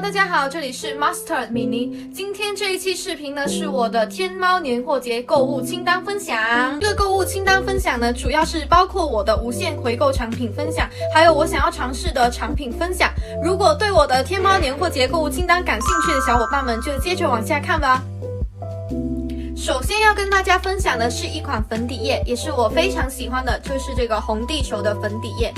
大家好，这里是 Master 米妮。今天这一期视频呢，是我的天猫年货节购物清单分享。这个购物清单分享呢，主要是包括我的无限回购产品分享，还有我想要尝试的产品分享。如果对我的天猫年货节购物清单感兴趣的小伙伴们，就接着往下看吧。首先要跟大家分享的是一款粉底液，也是我非常喜欢的，就是这个红地球的粉底液。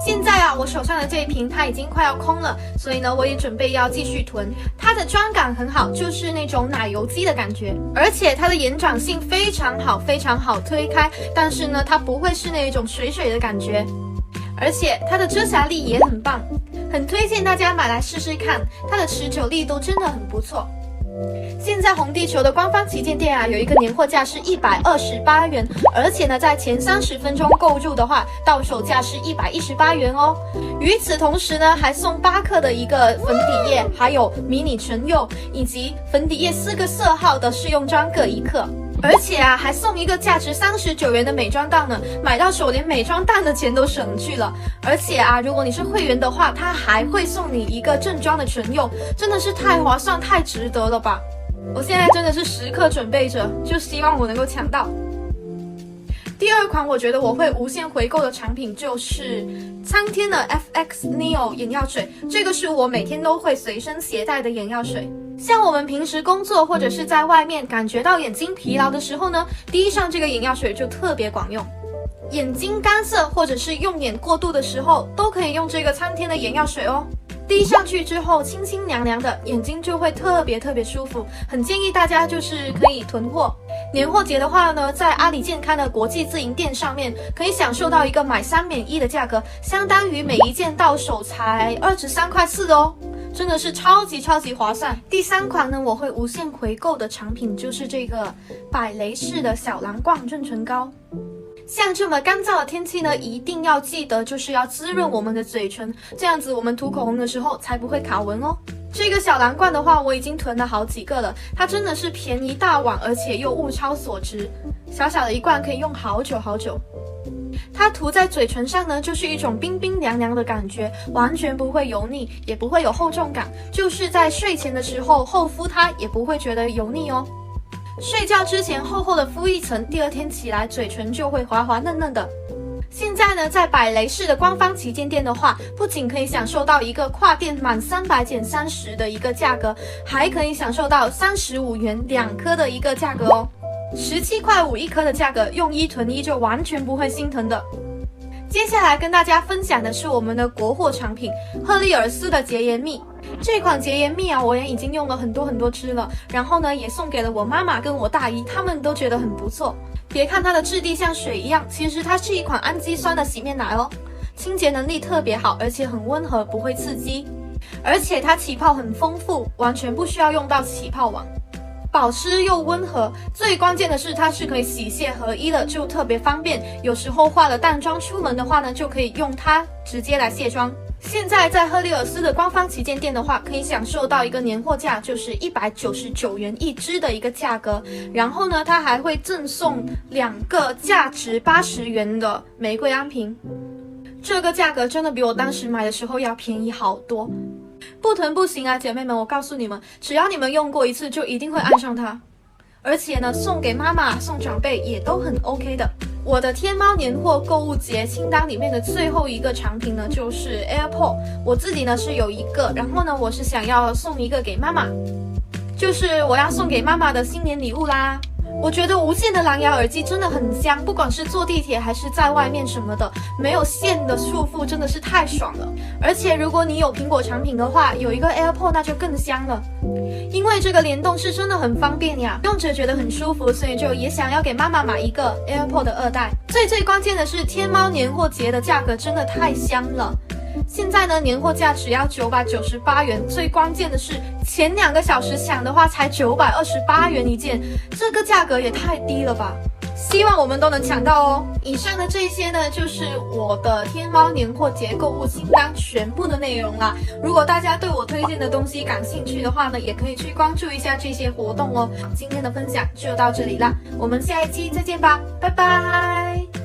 现在啊，我手上的这一瓶它已经快要空了，所以呢，我也准备要继续囤。它的妆感很好，就是那种奶油肌的感觉，而且它的延展性非常好，非常好推开。但是呢，它不会是那种水水的感觉，而且它的遮瑕力也很棒，很推荐大家买来试试看。它的持久力度真的很不错。现在红地球的官方旗舰店啊，有一个年货价是128元，而且呢，在前30分钟购入的话，到手价是118元哦。与此同时呢，还送8克的一个粉底液，还有迷你唇釉以及粉底液4个色号的试用装各1克。而且啊，还送一个价值39元的美妆蛋呢，买到手连美妆蛋的钱都省去了。而且啊，如果你是会员的话，它还会送你一个正装的唇釉，真的是太划算、太值得了吧！我现在真的是时刻准备着，就希望我能够抢到。第二款我觉得我会无限回购的产品就是苍天的 FX Neo 眼药水，这个是我每天都会随身携带的眼药水。像我们平时工作或者是在外面感觉到眼睛疲劳的时候呢，滴上这个眼药水就特别管用。眼睛干涩或者是用眼过度的时候，都可以用这个苍天的眼药水哦。滴上去之后清清凉凉的，眼睛就会特别舒服，很建议大家就是可以囤货。年货节的话呢，在阿里健康的国际自营店上面可以享受到一个买3免1的价格，相当于每一件到手才23块4哦，真的是超级划算。第3款呢，我会无限回购的产品就是这个百雷氏的小蓝罐润唇膏。像这么干燥的天气呢，一定要记得就是要滋润我们的嘴唇，这样子我们涂口红的时候才不会卡纹哦。这个小蓝罐的话，我已经囤了好几个了，它真的是便宜大碗，而且又物超所值，小小的一罐可以用好久。它涂在嘴唇上呢，就是一种冰冰凉凉的感觉，完全不会油腻，也不会有厚重感，就是在睡前的时候厚敷它也不会觉得油腻哦。睡觉之前厚厚的敷一层，第二天起来嘴唇就会滑滑嫩嫩的。现在呢，在百雷氏的官方旗舰店的话，不仅可以享受到一个跨店满300减30的一个价格，还可以享受到35元2颗的一个价格哦，17块5一颗的价格，用1囤1就完全不会心疼的。接下来跟大家分享的是我们的国货产品赫丽尔丝的洁颜蜜。这款洁颜蜜啊，我也已经用了很多支了，然后呢也送给了我妈妈跟我大姨，他们都觉得很不错。别看它的质地像水一样，其实它是一款氨基酸的洗面奶哦，清洁能力特别好，而且很温和，不会刺激，而且它起泡很丰富，完全不需要用到起泡网，保湿又温和，最关键的是它是可以洗卸合一的，就特别方便。有时候化了淡妆出门的话呢，就可以用它直接来卸妆。现在在赫丽尔丝的官方旗舰店的话，可以享受到一个年货价就是199元一支的一个价格，然后呢，它还会赠送2个价值80元的玫瑰安瓶，这个价格真的比我当时买的时候要便宜好多。不囤不行啊，姐妹们，我告诉你们，只要你们用过一次，就一定会爱上它。而且呢，送给妈妈、送长辈也都很 OK 的。我的天猫年货购物节清单里面的最后一个产品呢，就是 AirPod。我自己呢是有一个，然后呢，我是想要送一个给妈妈，就是我要送给妈妈的新年礼物啦。我觉得无线的蓝牙耳机真的很香，不管是坐地铁还是在外面什么的，没有线的束缚真的是太爽了。而且如果你有苹果产品的话，有一个 AirPod 那就更香了，因为这个联动是真的很方便呀，用着觉得很舒服，所以就也想要给妈妈买一个 AirPod 的2代。最关键的是天猫年货节的价格真的太香了。现在呢，年货价只要998元，最关键的是前2个小时抢的话才928元一件，这个价格也太低了吧！希望我们都能抢到哦。以上的这些呢，就是我的天猫年货节购物清单全部的内容啦。如果大家对我推荐的东西感兴趣的话呢，也可以去关注一下这些活动哦。今天的分享就到这里啦，我们下一期再见吧，拜拜。